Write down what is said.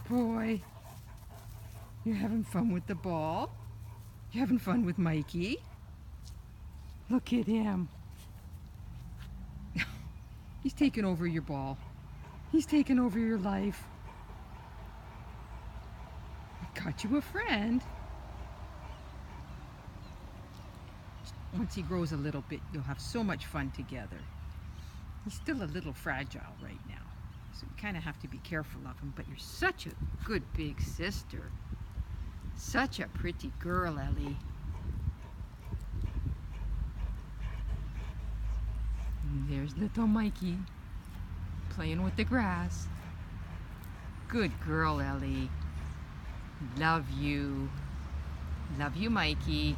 boy. You're having fun with the ball? You're having fun with Mikey? Look at him. He's taking over your ball. He's taking over your life. I got you a friend. Once he grows a little bit, you'll have so much fun together. He's still a little fragile right now, so you kind of have to be careful of him, but you're such a good big sister. Such a pretty girl, Ellie. And there's little Mikey playing with the grass. Good girl, Ellie. Love you. Love you, Mikey.